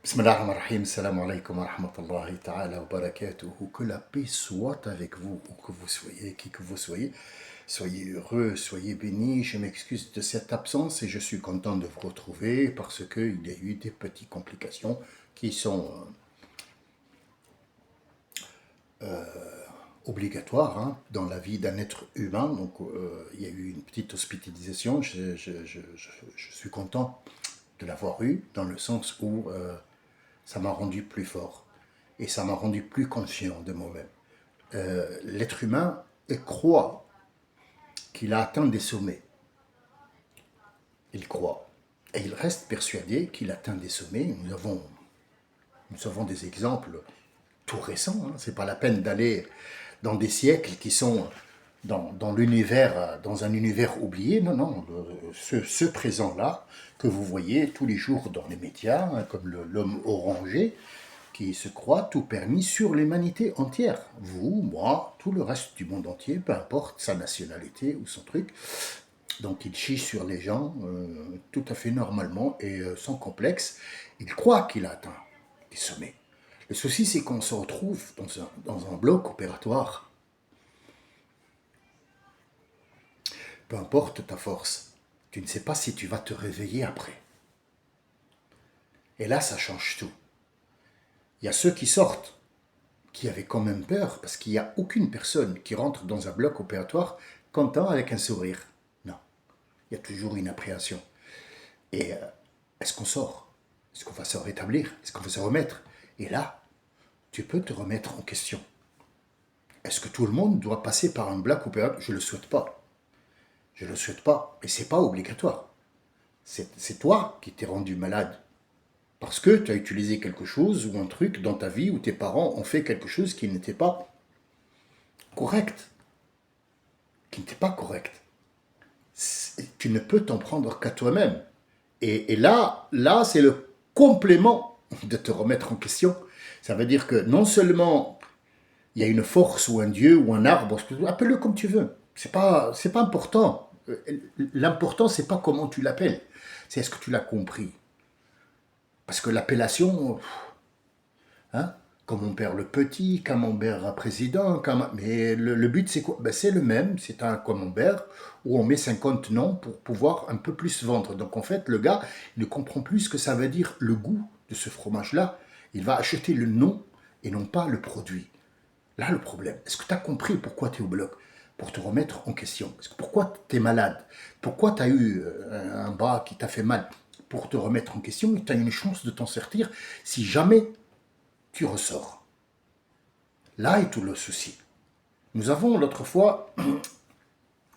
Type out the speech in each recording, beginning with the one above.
Bismillah ar-Rahman ar-Rahim, salam alaikum wa rahmatullahi ta'ala wa barakatuhu. Que la paix soit avec vous, où que vous soyez, qui que vous soyez. Soyez heureux, soyez bénis. Je m'excuse de cette absence et je suis content de vous retrouver parce qu'il y a eu des petites complications qui sont obligatoires dans la vie d'un être humain. Donc, il y a eu une petite hospitalisation. Je suis content de l'avoir eu dans le sens où ça m'a rendu plus fort et ça m'a rendu plus conscient de moi-même. L'être humain croit qu'il a atteint des sommets. Il croit. Et il reste persuadé qu'il atteint des sommets. Nous avons des exemples tout récents. Ce n'est pas la peine d'aller dans des siècles qui sont dans l'univers, dans un univers oublié. Non, non. Ce présent-là que vous voyez tous les jours dans les médias, comme l'homme orangé, qui se croit tout permis sur l'humanité entière. Vous, moi, tout le reste du monde entier, peu importe sa nationalité ou son truc. Donc il chie sur les gens tout à fait normalement et sans complexe. Il croit qu'il a atteint des sommets. Le souci, c'est qu'on se retrouve dans un bloc opératoire. Peu importe ta force, tu ne sais pas si tu vas te réveiller après. Et là, ça change tout. Il y a ceux qui sortent, qui avaient quand même peur, parce qu'il n'y a aucune personne qui rentre dans un bloc opératoire content avec un sourire. Non, il y a toujours une appréhension. Et est-ce qu'on sort? Est-ce qu'on va se rétablir? Est-ce qu'on va se remettre? Et là, tu peux te remettre en question. Est-ce que tout le monde doit passer par un bloc opératoire? Je ne le souhaite pas. Je ne le souhaite pas. Et ce n'est pas obligatoire. C'est toi qui t'es rendu malade. Parce que tu as utilisé quelque chose ou un truc dans ta vie où tes parents ont fait quelque chose qui n'était pas correct. Qui n'était pas correct. Tu ne peux t'en prendre qu'à toi-même. Et là, c'est le complément de te remettre en question. Ça veut dire que non seulement il y a une force ou un dieu ou un arbre, appelle-le comme tu veux. C'est pas important. L'important, c'est pas comment tu l'appelles. C'est est-ce que tu l'as compris. Parce que l'appellation, hein, Camembert le petit, Camembert président, mais le but c'est quoi? Ben, c'est le même, c'est un Camembert où on met 50 noms pour pouvoir un peu plus vendre. Donc en fait, le gars ne comprend plus ce que ça veut dire le goût de ce fromage-là. Il va acheter le nom et non pas le produit. Là, le problème, est-ce que tu as compris pourquoi tu es au bloc? Pour te remettre en question. Pourquoi tu es malade? Pourquoi tu as eu un bras qui t'a fait mal? Pour te remettre en question, tu as une chance de t'en sortir si jamais tu ressors. Là est tout le souci. Nous avons l'autre fois,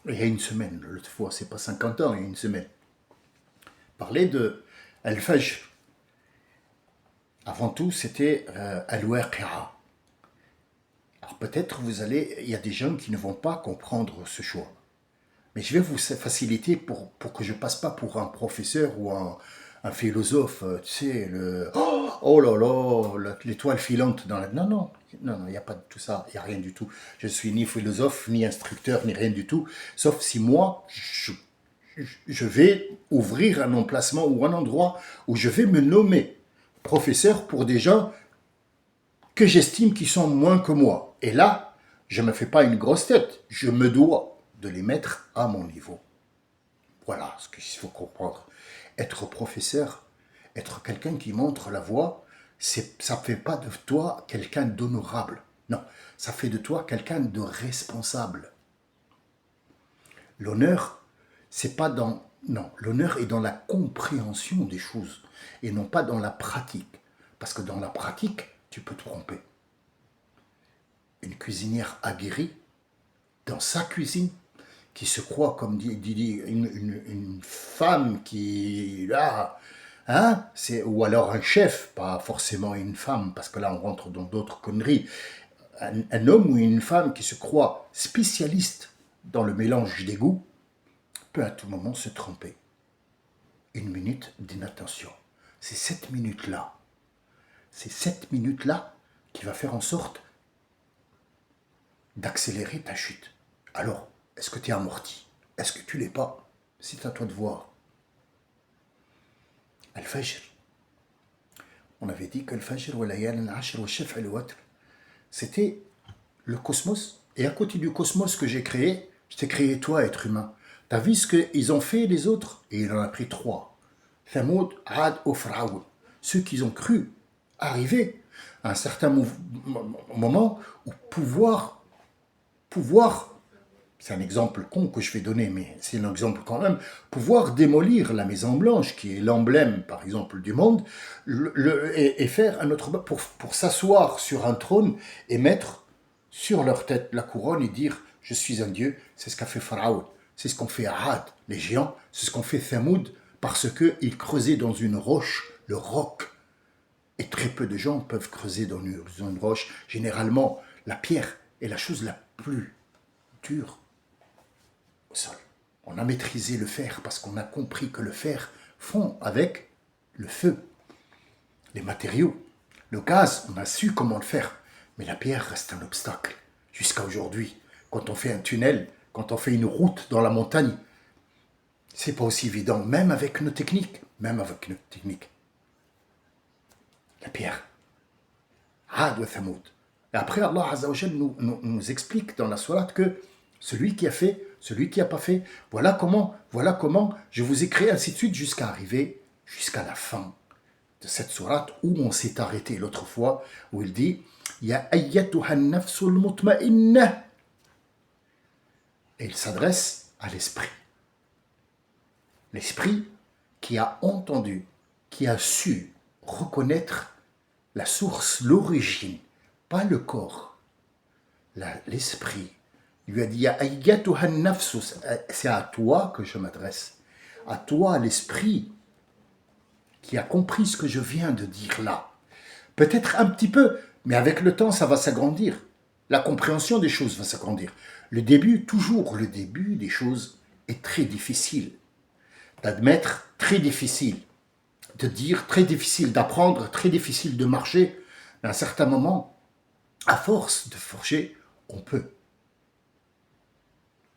il y a une semaine, l'autre fois, c'est pas 50 ans, il y a une semaine, parlé de Al-Fajr. Avant tout, c'était Al-Waqi'a. Alors peut-être il y a des gens qui ne vont pas comprendre ce choix. Mais je vais vous faciliter pour que je passe pas pour un professeur ou un philosophe, tu sais, oh là là, l'étoile filante dans la... Non, non, non, non, il n'y a pas de tout ça, il n'y a rien du tout. Je suis ni philosophe, ni instructeur, ni rien du tout, sauf si moi, je vais ouvrir un emplacement ou un endroit où je vais me nommer professeur pour des gens que j'estime qui sont moins que moi. Et là, je ne me fais pas une grosse tête, je me dois de les mettre à mon niveau. Voilà ce qu'il faut comprendre. Être professeur, être quelqu'un qui montre la voie, ça ne fait pas de toi quelqu'un d'honorable. Non, ça fait de toi quelqu'un de responsable. L'honneur, c'est pas dans... Non, l'honneur est dans la compréhension des choses et non pas dans la pratique. Parce que dans la pratique, tu peux te tromper. Une cuisinière aguerrie, dans sa cuisine, qui se croit comme une femme qui là, ou alors un chef, pas forcément une femme, parce que là on rentre dans d'autres conneries. Un homme ou une femme qui se croit spécialiste dans le mélange des goûts peut à tout moment se tromper. Une minute d'inattention. C'est cette minute-là qui va faire en sorte d'accélérer ta chute. Alors, est-ce que tu es amorti? Est-ce que tu l'es pas? C'est à toi de voir. Al-Fajr. On avait dit que le Fajr, wa layalin ashr, wa shaf' al watr, c'était le cosmos. Et à côté du cosmos que j'ai créé, je t'ai créé toi, être humain. T'as vu ce qu'ils ont fait les autres? Et il en a pris 3. Thamoud, Ad ou Faraoun. Ceux qui ont cru arriver à un certain moment où pouvoir, c'est un exemple con que je vais donner, mais c'est un exemple quand même, pouvoir démolir la Maison Blanche, qui est l'emblème, par exemple, du monde, et faire un autre pour s'asseoir sur un trône et mettre sur leur tête la couronne et dire je suis un dieu. C'est ce qu'a fait Pharaon, c'est ce qu'ont fait Had, les géants, c'est ce qu'ont fait Thamoud, parce qu'ils creusaient dans une roche, le roc. Et très peu de gens peuvent creuser dans une roche. Généralement, la pierre est la chose la plus dure au sol. On a maîtrisé le fer parce qu'on a compris que le fer fond avec le feu, les matériaux. Le gaz, on a su comment le faire. Mais la pierre reste un obstacle. Jusqu'à aujourd'hui, quand on fait un tunnel, quand on fait une route dans la montagne, c'est pas aussi évident, même avec nos techniques. Même avec nos techniques. La pierre. Had wa Thamoud. Et après, Allah Azza wa Jal nous explique dans la sourate que celui qui a fait, celui qui n'a pas fait, voilà comment je vous ai créé, ainsi de suite, jusqu'à arriver jusqu'à la fin de cette sourate où on s'est arrêté l'autre fois, où il dit Ya ayyatuha nafsul mutma'inna. Et il s'adresse à l'esprit. L'esprit qui a entendu, qui a su reconnaître la source, l'origine, pas le corps, l'esprit. Il lui a dit Ya ayyatuha nafsu, c'est à toi que je m'adresse, à toi l'esprit qui a compris ce que je viens de dire là. Peut-être un petit peu, mais avec le temps ça va s'agrandir. La compréhension des choses va s'agrandir. Le début, toujours le début des choses est très difficile d'admettre, très difficile de dire, très difficile d'apprendre, très difficile de marcher. Mais à un certain moment, à force de forger, on peut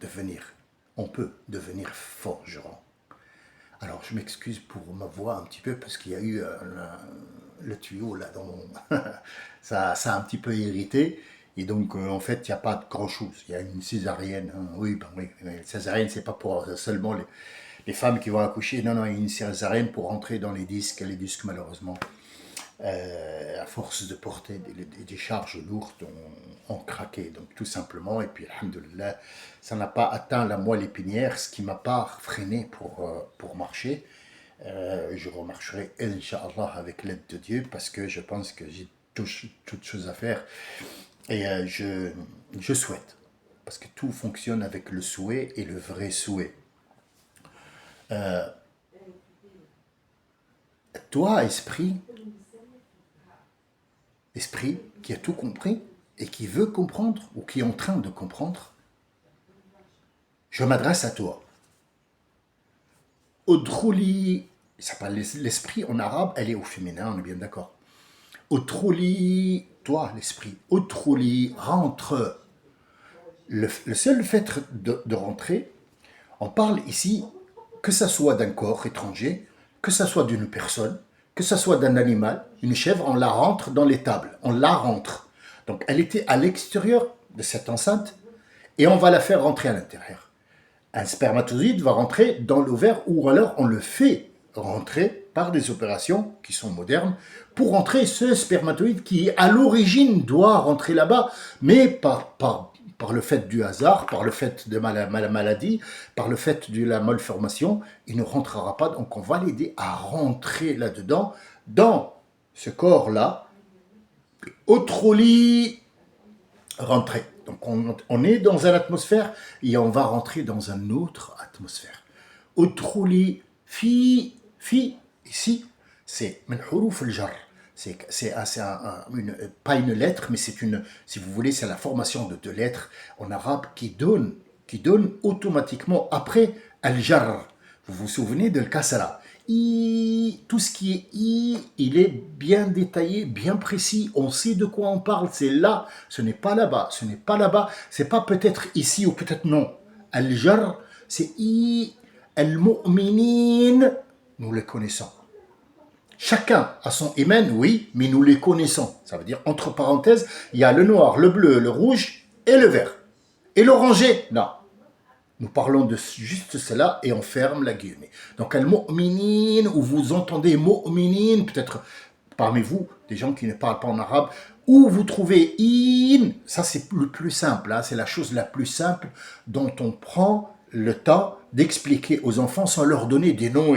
devenir forgeron. Alors je m'excuse pour ma voix un petit peu parce qu'il y a eu le tuyau là dans mon... ça a un petit peu irrité. Et donc en fait il n'y a pas de grand chose. Il y a une césarienne. Hein. Oui, mais césarienne c'est pas pour seulement les femmes qui vont accoucher. Non, il y a une césarienne pour entrer dans les disques. Les disques malheureusement, à force de porter des charges lourdes, ont craqué, donc tout simplement. Et puis, alhamdoulilah, ça n'a pas atteint la moelle épinière, ce qui m'a pas freiné pour marcher. Je remarcherai, Inch'Allah, avec l'aide de Dieu, parce que je pense que j'ai toutes choses à faire. Et je souhaite, parce que tout fonctionne avec le souhait et le vrai souhait. Toi, esprit qui a tout compris et qui veut comprendre ou qui est en train de comprendre, je m'adresse à toi. Udkhuli, ça s'appelle l'esprit en arabe, elle est au féminin, on est bien d'accord. Udkhuli, toi l'esprit, udkhuli, rentre. Le seul fait de rentrer, on parle ici, que ça soit d'un corps étranger, que ça soit d'une personne, que ça soit d'un animal, une chèvre, on la rentre dans l'étable, on la rentre. Donc elle était à l'extérieur de cette enceinte et on va la faire rentrer à l'intérieur. Un spermatozoïde va rentrer dans l'ovaire ou alors on le fait rentrer par des opérations qui sont modernes pour rentrer ce spermatozoïde qui à l'origine doit rentrer là-bas, mais par le fait du hasard, par le fait de la maladie, par le fait de la malformation, il ne rentrera pas. Donc on va l'aider à rentrer là-dedans, dans ce corps-là, Udkhuli, rentrer. Donc on est dans une atmosphère et on va rentrer dans une autre atmosphère. Udkhuli, ici, c'est min huruf al-jar. Pas une lettre, mais c'est une, si vous voulez, c'est la formation de deux lettres en arabe qui donne automatiquement après al-jar. Vous vous souvenez de al-kasra. Tout ce qui est il est bien détaillé, bien précis. On sait de quoi on parle. C'est là, ce n'est pas là-bas, ce n'est pas là-bas. C'est pas peut-être ici ou peut-être non. Al-jar, c'est al-mu'minin. Nous le connaissons. Chacun a son hymen, oui, mais nous les connaissons. Ça veut dire, entre parenthèses, il y a le noir, le bleu, le rouge et le vert. Et l'orangé, non. Nous parlons de juste cela et on ferme la guillemets. Donc, al-mu'minin, où vous entendez mu'minin, peut-être parmi vous, des gens qui ne parlent pas en arabe, où vous trouvez in, ça c'est le plus simple, hein, c'est la chose la plus simple dont on prend le temps d'expliquer aux enfants sans leur donner des noms.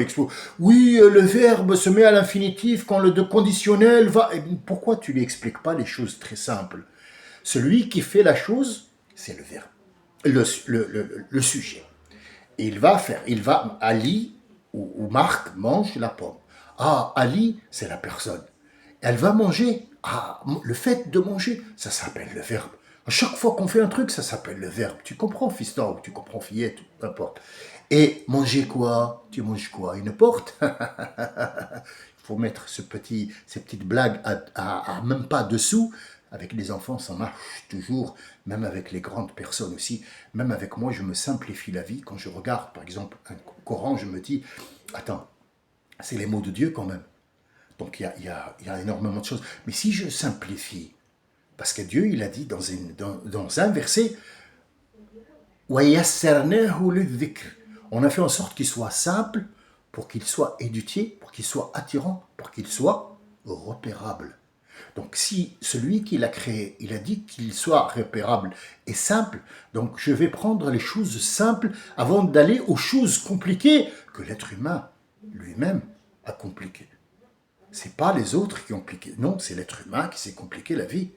Oui, le verbe se met à l'infinitif quand le conditionnel va... Pourquoi tu ne lui expliques pas les choses très simples? Celui qui fait la chose, c'est le verbe, le sujet. Il va, Ali ou Marc mange la pomme. Ah, Ali, c'est la personne. Elle va manger. Ah, le fait de manger, ça s'appelle le verbe. À chaque fois qu'on fait un truc, ça s'appelle le verbe. Tu comprends, fiston, ou tu comprends, fillette, peu importe. Et manger quoi? Tu manges quoi? Une porte? Il faut mettre ces petites blagues à même pas dessous. Avec les enfants, ça marche toujours, même avec les grandes personnes aussi. Même avec moi, je me simplifie la vie. Quand je regarde, par exemple, un Coran, je me dis, attends, c'est les mots de Dieu quand même. Donc il y a énormément de choses. Mais si je simplifie, parce que Dieu, il a dit dans un verset, on a fait en sorte qu'il soit simple, pour qu'il soit éduqué, pour qu'il soit attirant, pour qu'il soit repérable. Donc si celui qui l'a créé, il a dit qu'il soit repérable et simple, donc je vais prendre les choses simples avant d'aller aux choses compliquées que l'être humain lui-même a compliquées. C'est pas les autres qui ont compliqué. Non, c'est l'être humain qui s'est compliqué la vie.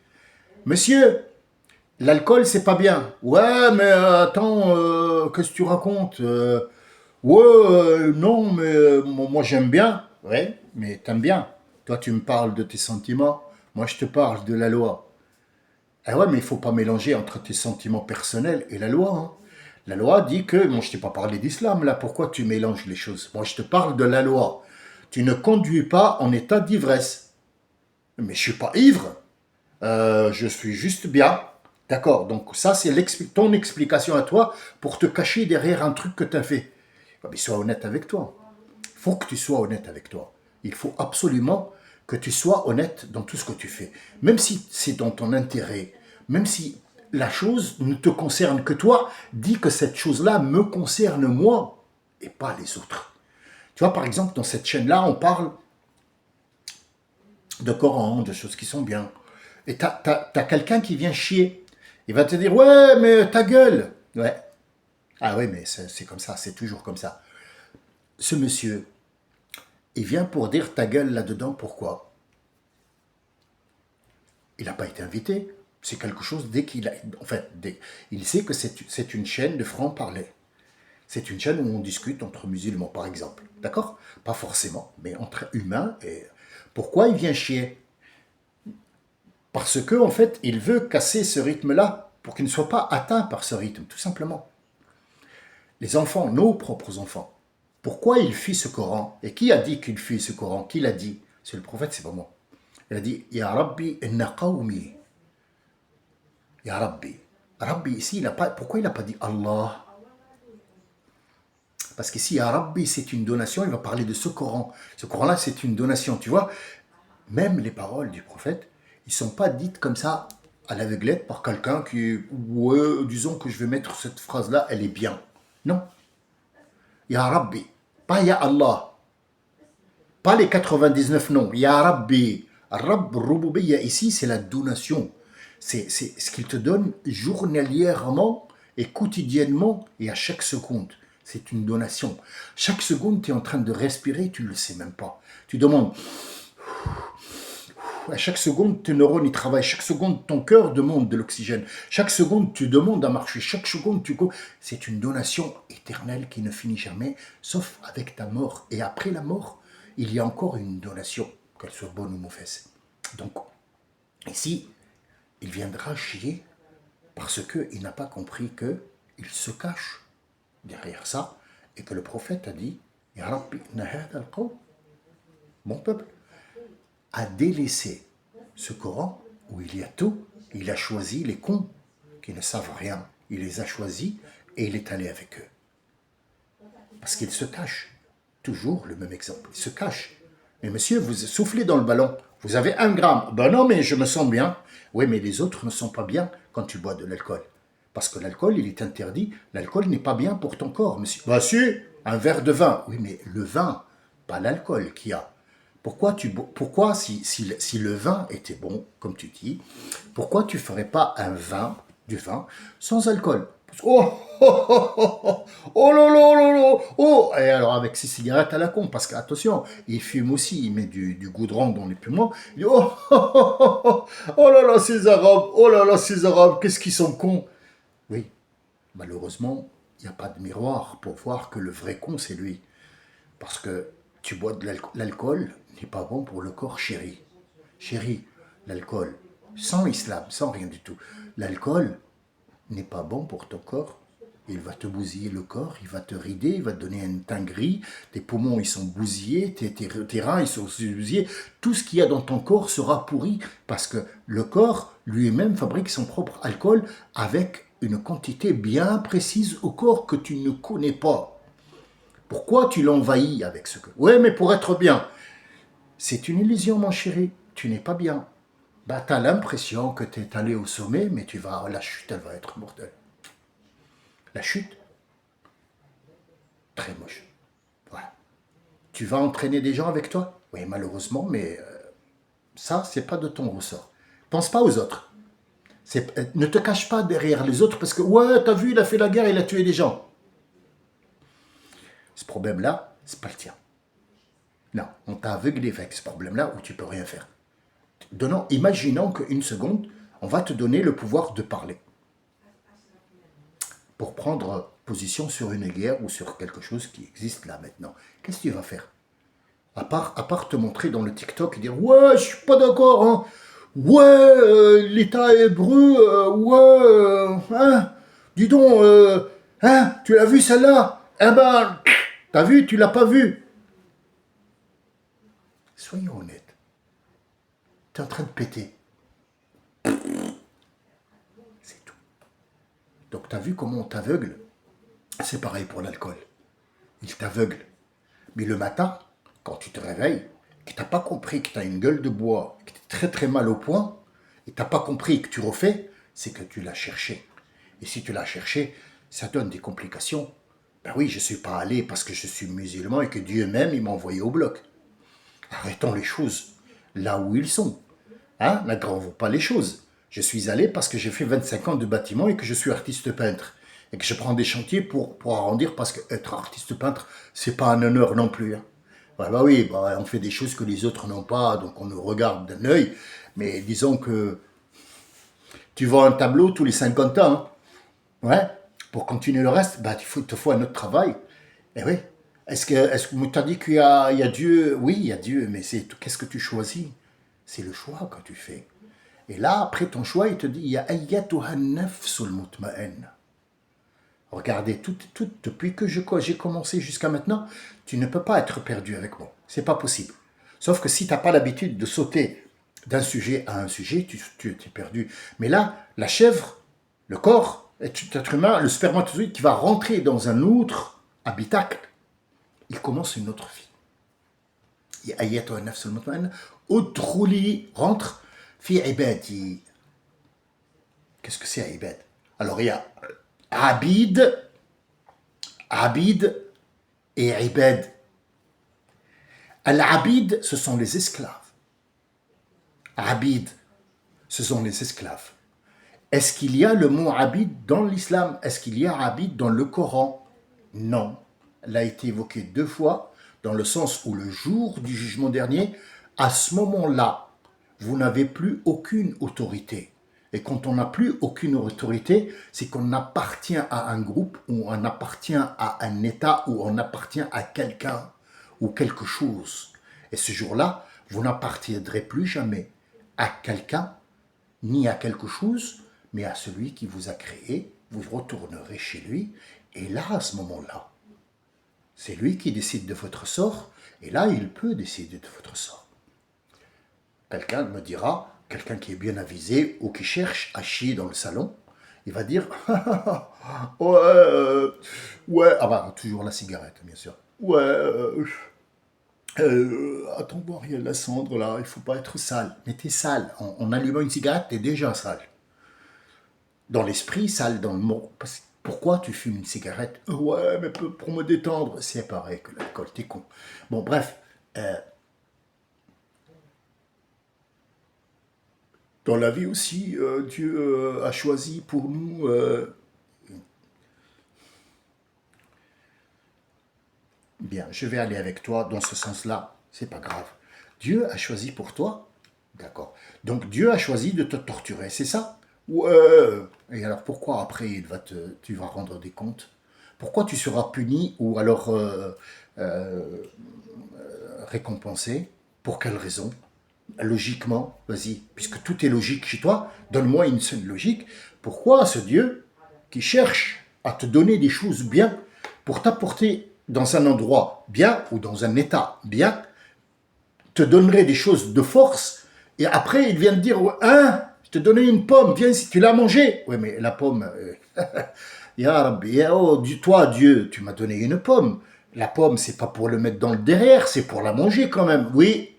Monsieur, l'alcool, c'est pas bien. Ouais, mais attends, qu'est-ce que tu racontes? Ouais, non, mais moi j'aime bien. Ouais, mais t'aimes bien. Toi, tu me parles de tes sentiments. Moi, je te parle de la loi. Ah ouais, mais il faut pas mélanger entre tes sentiments personnels et la loi. Hein. La loi dit que, moi je t'ai pas parlé d'islam là, pourquoi tu mélanges les choses? Moi je te parle de la loi. Tu ne conduis pas en état d'ivresse. Mais je suis pas ivre. Je suis juste bien. D'accord, donc ça c'est ton explication à toi pour te cacher derrière un truc que tu as fait. Mais sois honnête avec toi. Il faut que tu sois honnête avec toi. Il faut absolument que tu sois honnête dans tout ce que tu fais. Même si c'est dans ton intérêt, même si la chose ne te concerne que toi, dis que cette chose-là me concerne moi et pas les autres. Tu vois, par exemple, dans cette chaîne-là, on parle de Coran, de choses qui sont bien. Et t'as quelqu'un qui vient chier. Il va te dire, ouais, mais ta gueule. Ouais. Ah ouais, mais c'est comme ça, c'est toujours comme ça. Ce monsieur, il vient pour dire ta gueule là-dedans, pourquoi? Il n'a pas été invité. C'est quelque chose dès qu'il a... En fait, il sait que c'est une chaîne de franc-parler. C'est une chaîne où on discute entre musulmans, par exemple. D'accord? Pas forcément, mais entre humains. Et pourquoi il vient chier? Parce que, en fait, il veut casser ce rythme-là pour qu'il ne soit pas atteint par ce rythme, tout simplement. Les enfants, nos propres enfants, pourquoi il fit ce Coran? Et qui a dit qu'il fit ce Coran? Qui l'a dit? C'est le prophète, c'est pas moi. Il a dit Ya Rabbi inna qawmi. Ya Rabbi. Rabbi, ici, pourquoi il n'a pas dit Allah? Parce qu'ici, Ya Rabbi, c'est une donation, il va parler de ce Coran. Ce Coran-là, c'est une donation, tu vois. Même les paroles du prophète, ils ne sont pas dites comme ça à l'aveuglette par quelqu'un qui, ouais, disons que je vais mettre cette phrase-là, elle est bien. Non. Ya Rabbi. Pas Ya Allah. Pas les 99 noms. Ya Rabbi. Rabb Rububiyya ici, c'est la donation. C'est ce qu'il te donne journalièrement et quotidiennement et à chaque seconde. C'est une donation. Chaque seconde, tu es en train de respirer, tu ne le sais même pas. Tu demandes. À chaque seconde, tes neurones ils travaillent. Chaque seconde, ton cœur demande de l'oxygène. Chaque seconde, tu demandes à marcher. Chaque seconde, tu cours. C'est une donation éternelle qui ne finit jamais, sauf avec ta mort. Et après la mort, il y a encore une donation, qu'elle soit bonne ou mauvaise. Donc, ici, il viendra chier parce qu'il n'a pas compris qu'il se cache derrière ça et que le prophète a dit Ya Rabbi, mon peuple, a délaissé ce Coran où il y a tout. Il a choisi les cons qui ne savent rien. Il les a choisis et il est allé avec eux. Parce qu'il se cache. Toujours le même exemple. Il se cache Mais monsieur, vous soufflez dans le ballon. Vous avez 1 gramme. Ben non, mais je me sens bien. Oui, mais les autres ne sont pas bien quand tu bois de l'alcool. Parce que l'alcool, il est interdit. L'alcool n'est pas bien pour ton corps, monsieur. Bah si, un verre de vin. Oui, mais le vin, pas l'alcool qu'il y a. Pourquoi si le vin était bon, comme tu dis, pourquoi tu ferais pas du vin, sans alcool? Oh, oh, oh, oh, oh, oh là là là là, oh, et alors avec ses cigarettes à la con, parce qu'attention, il fume aussi, il met du goudron dans les poumons, il dit oh, oh, oh, oh, oh, oh là là, ces Arabes, oh là là, ces Arabes, qu'est-ce qu'ils sont cons. Oui, malheureusement, il n'y a pas de miroir pour voir que le vrai con, c'est lui. Parce que tu bois de l'alcool, n'est pas bon pour le corps, chéri. Chéri, l'alcool, sans islam, sans rien du tout. L'alcool n'est pas bon pour ton corps. Il va te bousiller le corps, il va te rider, il va te donner un teint gris, tes poumons ils sont bousillés, tes reins ils sont bousillés, tout ce qu'il y a dans ton corps sera pourri parce que le corps lui-même fabrique son propre alcool avec une quantité bien précise au corps que tu ne connais pas. Pourquoi tu l'envahis avec ce que... Ouais, mais pour être bien. C'est une illusion, mon chéri. Tu n'es pas bien. Bah, tu as l'impression que tu es allé au sommet, mais la chute, elle va être mortelle. La chute, très moche. Voilà. Tu vas entraîner des gens avec toi? Oui, malheureusement, mais ça, c'est pas de ton ressort. Pense pas aux autres. Ne te cache pas derrière les autres parce que, ouais, t'as vu, il a fait la guerre, il a tué des gens. Ce problème-là, c'est pas le tien. Non, on t'a aveuglé avec ce problème-là où tu peux rien faire. Imaginons qu'une seconde, on va te donner le pouvoir de parler pour prendre position sur une guerre ou sur quelque chose qui existe là maintenant. Qu'est-ce que tu vas faire? À part te montrer dans le TikTok et dire ouais, je suis pas d'accord, hein. Ouais, l'État hébreu, hein, dis donc, hein, tu l'as vu celle-là? Eh ben, t'as vu, tu l'as pas vu. Soyons honnêtes. Tu es en train de péter. C'est tout. Donc, tu as vu comment on t'aveugle? C'est pareil pour l'alcool. Il t'aveugle. Mais le matin, quand tu te réveilles, que tu n'as pas compris que tu as une gueule de bois, que tu es très très mal au point, et tu n'as pas compris que tu refais, c'est que tu l'as cherché. Et si tu l'as cherché, ça donne des complications. Ben oui, je ne suis pas allé parce que je suis musulman et que Dieu même, il m'a envoyé au bloc. Arrêtons les choses là où ils sont. Hein, n'aggravons pas les choses. Je suis allé parce que j'ai fait 25 ans de bâtiment et que je suis artiste peintre. Et que je prends des chantiers pour arrondir parce qu'être artiste peintre, c'est pas un honneur non plus. Hein. Ouais, bah oui, bah, on fait des choses que les autres n'ont pas, donc on nous regarde d'un œil. Mais disons que tu vends un tableau tous les 50 ans. Hein. Ouais. Pour continuer le reste, bah, il te faut un autre travail. Eh oui. Est-ce que tu as dit qu'il y a Dieu? Oui, il y a Dieu, mais qu'est-ce que tu choisis? C'est le choix que tu fais. Et là, après ton choix, il te dit, ya ayyatuha nafsul mutma'in. Regardez, depuis que j'ai commencé jusqu'à maintenant, tu ne peux pas être perdu avec moi. C'est pas possible. Sauf que si tu n'as pas l'habitude de sauter d'un sujet à un sujet, tu es perdu. Mais là, la chèvre, le corps, être humain, le spermatozoïde qui va rentrer dans un autre habitacle, il commence une autre vie. Ya ayyatuha nafsul mutma'in, udkhuli, rentre, fi ibadi. Qu'est-ce que c'est ibad? Alors il y a abid et ibad. Al-abid, ce sont les esclaves. Abid, ce sont les esclaves. Est-ce qu'il y a le mot abid dans l'islam? Est-ce qu'il y a abid dans le Coran? Non. Elle a été évoquée 2 fois, dans le sens où le jour du jugement dernier, à ce moment-là, vous n'avez plus aucune autorité. Et quand on n'a plus aucune autorité, c'est qu'on appartient à un groupe, ou on appartient à un État, ou on appartient à quelqu'un, ou quelque chose. Et ce jour-là, vous n'appartiendrez plus jamais à quelqu'un, ni à quelque chose, mais à celui qui vous a créé. Vous retournerez chez lui, et là, à ce moment-là, c'est lui qui décide de votre sort, et là, il peut décider de votre sort. Quelqu'un me dira, quelqu'un qui est bien avisé ou qui cherche à chier dans le salon, il va dire ouais, ouais, ah bah, toujours la cigarette, bien sûr. Ouais, Attends voir, il y a de la cendre là, il faut pas être sale. Mais t'es sale. En allumant une cigarette, t'es déjà sale. Dans l'esprit, sale dans le mot. Pourquoi tu fumes une cigarette? Ouais, mais pour me détendre. C'est pareil que l'alcool, t'es con. Bon, bref. euh, Dans la vie aussi, Dieu a choisi pour nous. Bien, je vais aller avec toi dans ce sens-là. C'est pas grave. Dieu a choisi pour toi. D'accord. Donc Dieu a choisi de te torturer, c'est ça? Ouais. Et alors pourquoi après tu vas rendre des comptes? Pourquoi tu seras puni ou alors récompensé? Pour quelle raison? Logiquement, vas-y, puisque tout est logique chez toi, donne-moi une seule logique. Pourquoi ce Dieu qui cherche à te donner des choses bien pour t'apporter dans un endroit bien ou dans un état bien, te donnerait des choses de force et après il vient te dire ouais, hein, je te donnais une pomme, viens si tu l'as mangée. Oui, mais la pomme, ya Rabbi, oh, toi Dieu, tu m'as donné une pomme. La pomme, c'est pas pour le mettre dans le derrière, c'est pour la manger quand même. Oui,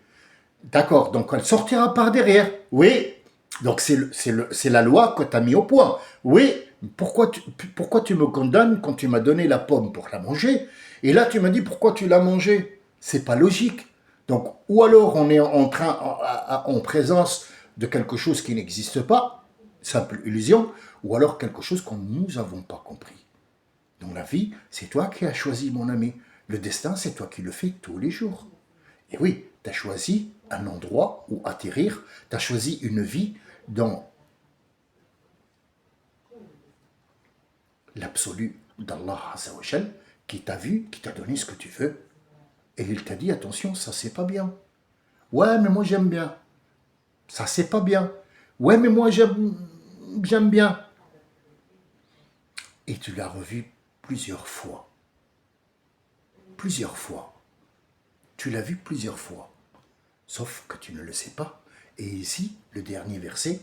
d'accord, donc elle sortira par derrière. Oui, donc c'est la loi que tu as mis au point. Oui, pourquoi tu me condamnes quand tu m'as donné la pomme pour la manger? Et là, tu m'as dit pourquoi tu l'as mangée? C'est pas logique. Donc, ou alors on est en présence de quelque chose qui n'existe pas, simple illusion, ou alors quelque chose que nous n'avons pas compris. Dans la vie, c'est toi qui as choisi, mon ami. Le destin, c'est toi qui le fais tous les jours. Et oui, tu as choisi un endroit où atterrir, tu as choisi une vie dans l'absolu d'Allah Azzawajal, qui t'a vu, qui t'a donné ce que tu veux. Et il t'a dit, attention, ça c'est pas bien. Ouais, mais moi j'aime bien. Ça c'est pas bien. Ouais, mais moi j'aime bien. Et tu l'as revu plusieurs fois. Plusieurs fois. Tu l'as vu plusieurs fois. Sauf que tu ne le sais pas. Et ici, le dernier verset,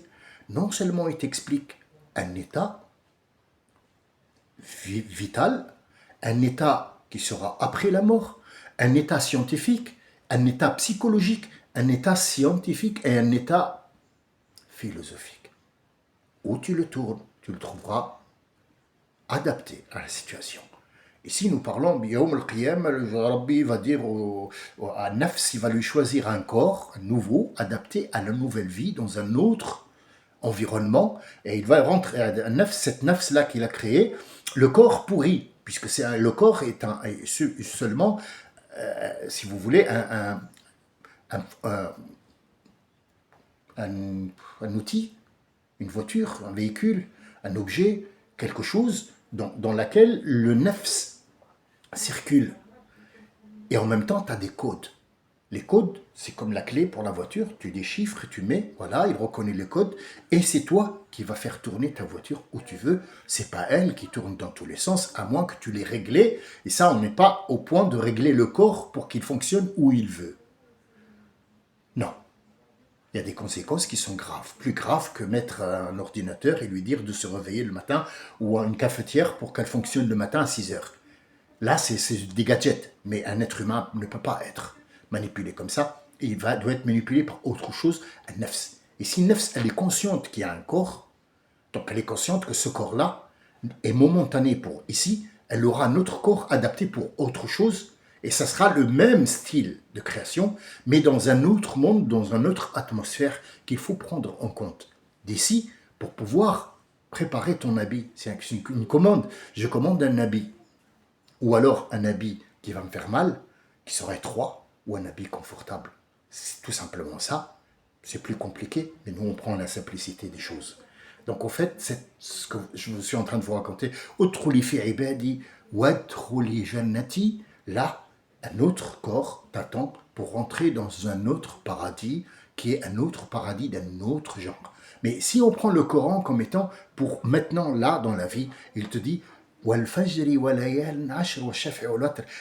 non seulement il t'explique un état vital, un état qui sera après la mort, un état scientifique, un état psychologique, un état scientifique et un état philosophique. Où tu le tournes, tu le trouveras adapté à la situation. Ici, nous parlons, Biyoum al-Qiyam, le Rabbi va dire à Nafs, il va lui choisir un corps nouveau, adapté à la nouvelle vie, dans un autre environnement, et il va rentrer à cette Nafs-là qu'il a créée, le corps pourri, puisque le corps est seulement, si vous voulez, un, un, un outil, une voiture, un véhicule, un objet, quelque chose dans laquelle le nefs circule. Et en même temps, tu as des codes. Les codes, c'est comme la clé pour la voiture, tu déchiffres, tu mets, voilà, il reconnaît le code, et c'est toi qui vas faire tourner ta voiture où tu veux. C'est pas elle qui tourne dans tous les sens, à moins que tu l'aies réglé. Et ça, on n'est pas au point de régler le corps pour qu'il fonctionne où il veut. Non. Il y a des conséquences qui sont graves, plus graves que mettre un ordinateur et lui dire de se réveiller le matin ou une cafetière pour qu'elle fonctionne le matin à 6 heures. Là, c'est des gadgets, mais un être humain ne peut pas être manipulé comme ça. Et doit être manipulé par autre chose, un nefs. Et si nefs, elle est consciente qu'il y a un corps, donc elle est consciente que ce corps-là est momentané pour ici, elle aura un autre corps adapté pour autre chose, et ça sera le même style de création, mais dans un autre monde, dans une autre atmosphère qu'il faut prendre en compte. D'ici, pour pouvoir préparer ton habit, c'est une commande. Je commande un habit, ou alors un habit qui va me faire mal, qui sera étroit, ou un habit confortable. C'est tout simplement ça. C'est plus compliqué, mais nous on prend la simplicité des choses. Donc au fait, c'est ce que je suis en train de vous raconter. Utruli fi ibadi, wadkhuli jannati. Là, un autre corps t'attend pour rentrer dans un autre paradis, qui est un autre paradis d'un autre genre. Mais si on prend le Coran comme étant pour maintenant, là, dans la vie, il te dit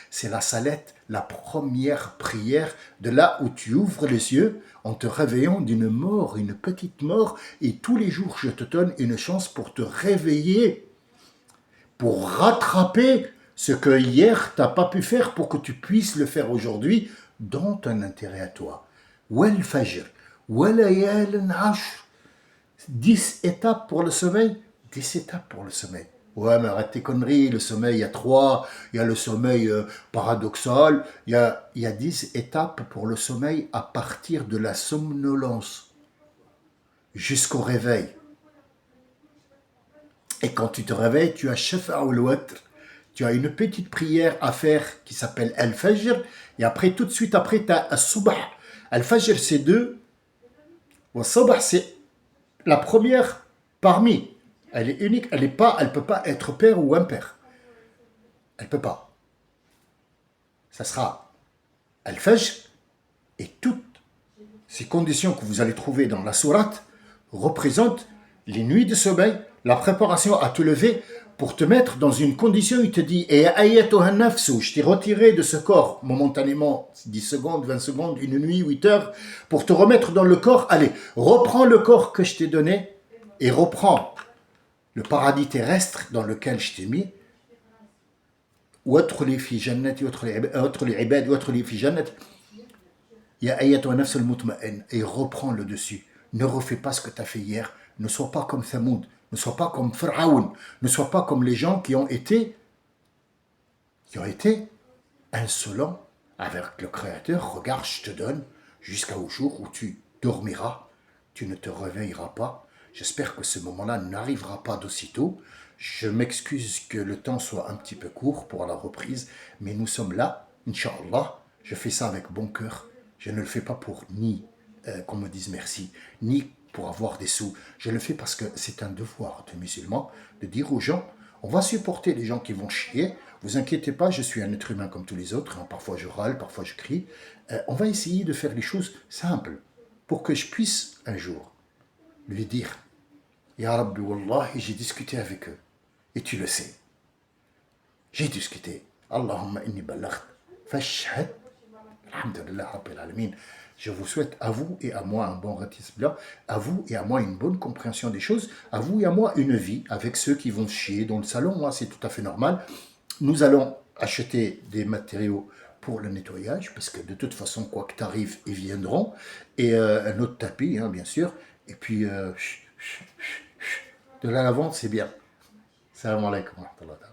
c'est la salette, la première prière de là où tu ouvres les yeux en te réveillant d'une mort, une petite mort, et tous les jours je te donne une chance pour te réveiller, pour rattraper ce que hier tu n'as pas pu faire pour que tu puisses le faire aujourd'hui dans ton intérêt à toi. Wal fajr, walayal ashr. 10 étapes pour le sommeil, 10 étapes pour le sommeil. Ouais, mais arrête tes conneries, le sommeil, il y a trois, il y a le sommeil paradoxal, il y a 10 étapes pour le sommeil à partir de la somnolence jusqu'au réveil. Et quand tu te réveilles, tu as shafa ou watr, tu as une petite prière à faire qui s'appelle Al-Fajr, et après, tout de suite après, tu as Al-Subh. Al-Fajr, c'est deux, Al-Subh, c'est la première parmi. Elle est unique, elle ne peut pas être père ou impair. Elle ne peut pas. Ça sera Al-Fajr, et toutes ces conditions que vous allez trouver dans la sourate représentent les nuits de sommeil, la préparation à te lever pour te mettre dans une condition où il te dit et ayatuha nafsu, je t'ai retiré de ce corps momentanément 10 secondes, 20 secondes, une nuit, 8 heures pour te remettre dans le corps. Allez, reprends le corps que je t'ai donné et reprends le paradis terrestre dans lequel je t'ai mis. وادخلي في جنتي وادخلي عبادي وادخلي في جنتي يا أيتها النفس المطمئنة, et reprends le dessus. Ne refais pas ce que tu as fait hier. Ne sois pas comme Thamoud. Ne sois pas comme Pharaon. Ne sois pas comme les gens qui ont été insolents avec le Créateur. Regarde, je te donne jusqu'au jour où tu dormiras. Tu ne te réveilleras pas. J'espère que ce moment-là n'arrivera pas d'aussitôt. Je m'excuse que le temps soit un petit peu court pour la reprise, mais nous sommes là, Inch'Allah. Je fais ça avec bon cœur. Je ne le fais pas pour ni qu'on me dise merci, ni pour avoir des sous. Je le fais parce que c'est un devoir de musulman de dire aux gens, on va supporter les gens qui vont chier. Vous inquiétez pas, je suis un être humain comme tous les autres. Parfois je râle, parfois je crie. On va essayer de faire les choses simples pour que je puisse un jour lui dire, Ya Rabbi, Wallahi, j'ai discuté avec eux. Et tu le sais. J'ai discuté. Allahumma inni balaght. Fashhad. Alhamdulillah Rabbil Alamin. Je vous souhaite à vous et à moi un bon ratissement, à vous et à moi une bonne compréhension des choses, à vous et à moi une vie avec ceux qui vont chier dans le salon. Moi, c'est tout à fait normal. Nous allons acheter des matériaux pour le nettoyage, parce que de toute façon, quoi que t'arrive, ils viendront. Et un autre tapis, bien sûr. Et puis, de la lavande, c'est bien. Salam alaikum wa rahmatullah.